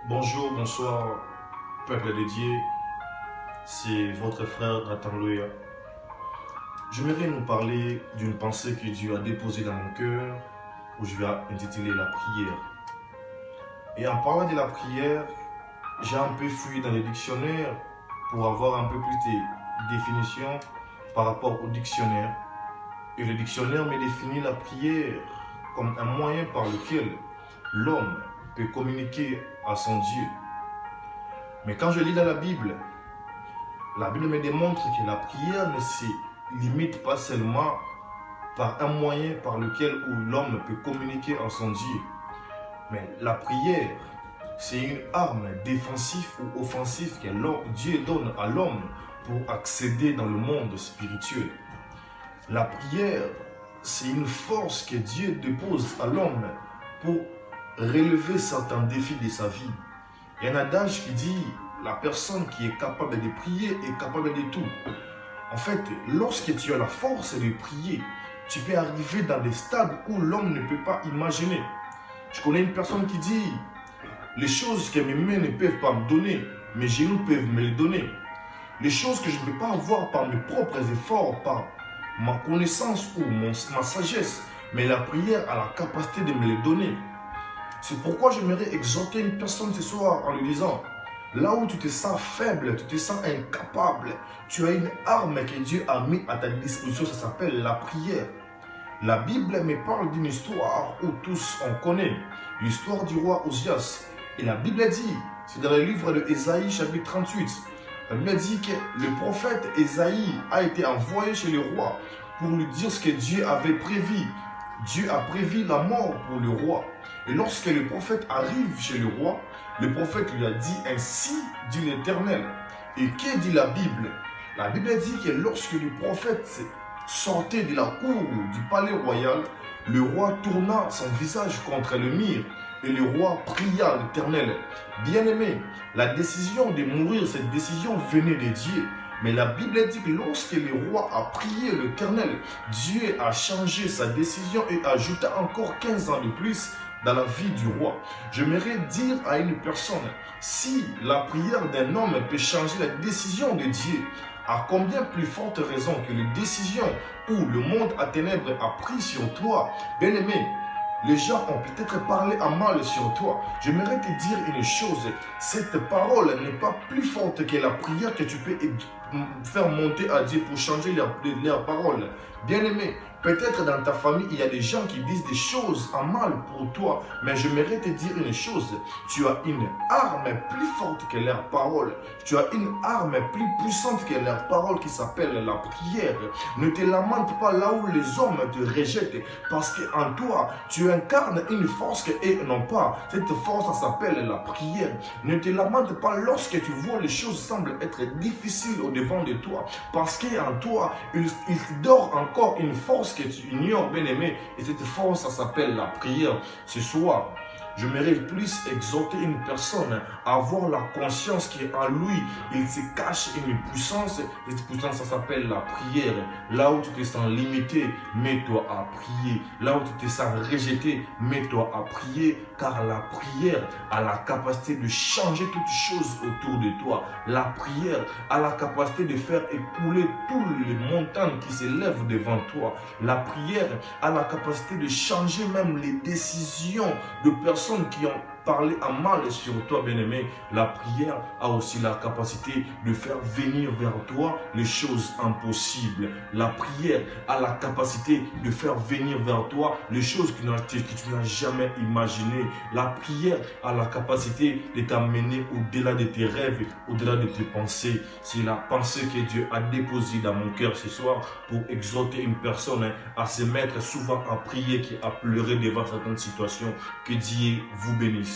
Bonjour, bonsoir, peuple de Dieu, c'est votre frère Nathan Loya. J'aimerais nous parler d'une pensée que Dieu a déposée dans mon cœur, où je vais intituler la prière. Et en parlant de la prière, j'ai un peu fouillé dans le dictionnaire pour avoir un peu plus de définitions par rapport au dictionnaire. Et le dictionnaire me définit la prière comme un moyen par lequel l'homme peut communiquer à son Dieu. Mais quand je lis dans la Bible me démontre que la prière ne se limite pas seulement par un moyen par lequel l'homme peut communiquer à son Dieu. Mais la prière, c'est une arme défensive ou offensive que Dieu donne à l'homme pour accéder dans le monde spirituel. La prière, c'est une force que Dieu dépose à l'homme pour relever certains défis de sa vie. Il y a un adage qui dit la personne qui est capable de prier est capable de tout. En fait, lorsque tu as la force de prier, tu peux arriver dans des stades où l'homme ne peut pas imaginer. Je connais une personne qui dit les choses que mes mains ne peuvent pas me donner, mes genoux peuvent me les donner. Les choses que je ne peux pas avoir par mes propres efforts, par ma connaissance ou ma sagesse, mais la prière a la capacité de me les donner. C'est pourquoi j'aimerais exhorter une personne ce soir en lui disant, là où tu te sens faible, tu te sens incapable, tu as une arme que Dieu a mise à ta disposition, ça s'appelle la prière. La Bible me parle d'une histoire où tous on connaît, l'histoire du roi Osias. Et la Bible dit, c'est dans le livre de Ésaïe chapitre 38, la Bible dit que le prophète Ésaïe a été envoyé chez le roi pour lui dire ce que Dieu avait prévu. Dieu a prévu la mort pour le roi. Et lorsque le prophète arrive chez le roi, le prophète lui a dit ainsi dit l'Éternel. Et que dit la Bible? La Bible dit que lorsque le prophète sortait de la cour du palais royal, le roi tourna son visage contre le mur et le roi pria l'Éternel. Bien-aimé, la décision de mourir, cette décision venait de Dieu. Mais la Bible dit que lorsque le roi a prié l'Éternel, Dieu a changé sa décision et ajouta encore 15 ans de plus dans la vie du roi. J'aimerais dire à une personne, si la prière d'un homme peut changer la décision de Dieu, à combien plus forte raison que les décisions où le monde à ténèbres a pris sur toi, bien-aimé, les gens ont peut-être parlé à mal sur toi. J'aimerais te dire une chose, cette parole n'est pas plus forte que la prière que tu peux faire monter à Dieu pour changer leur parole. Bien-aimé, peut-être dans ta famille, il y a des gens qui disent des choses en mal pour toi, mais j'aimerais te dire une chose, tu as une arme plus forte que leur parole. Tu as une arme plus puissante que leur parole qui s'appelle la prière. Ne te lamente pas là où les hommes te rejettent, parce qu'en toi, tu incarnes une force qu'ils n'ont pas. Cette force, ça s'appelle la prière. Ne te lamente pas lorsque tu vois les choses semblent être difficiles au devant de toi, parce qu'en toi, il dort encore une force que tu ignores, bien-aimé, et cette force, ça s'appelle la prière. Ce soir, j'aimerais plus exhorter une personne à avoir la conscience qu'en lui, il se cache une puissance. Cette puissance, ça s'appelle la prière. Là où tu te sens limité, mets-toi à prier. Là où tu te sens rejeté, mets-toi à prier, car la prière a la capacité de changer toutes choses autour de toi. La prière a la capacité de faire écouler toutes les montagnes qui s'élèvent devant toi. La prière a la capacité de changer même les décisions de personnes qui ont parlé en mal sur toi, bien-aimé. La prière a aussi la capacité de faire venir vers toi les choses impossibles. La prière a la capacité de faire venir vers toi les choses que tu n'as jamais imaginées. La prière a la capacité de t'amener au-delà de tes rêves, au-delà de tes pensées. C'est la pensée que Dieu a déposée dans mon cœur ce soir pour exhorter une personne à se mettre souvent à prier, qui a pleuré devant certaines situations. Que Dieu vous bénisse.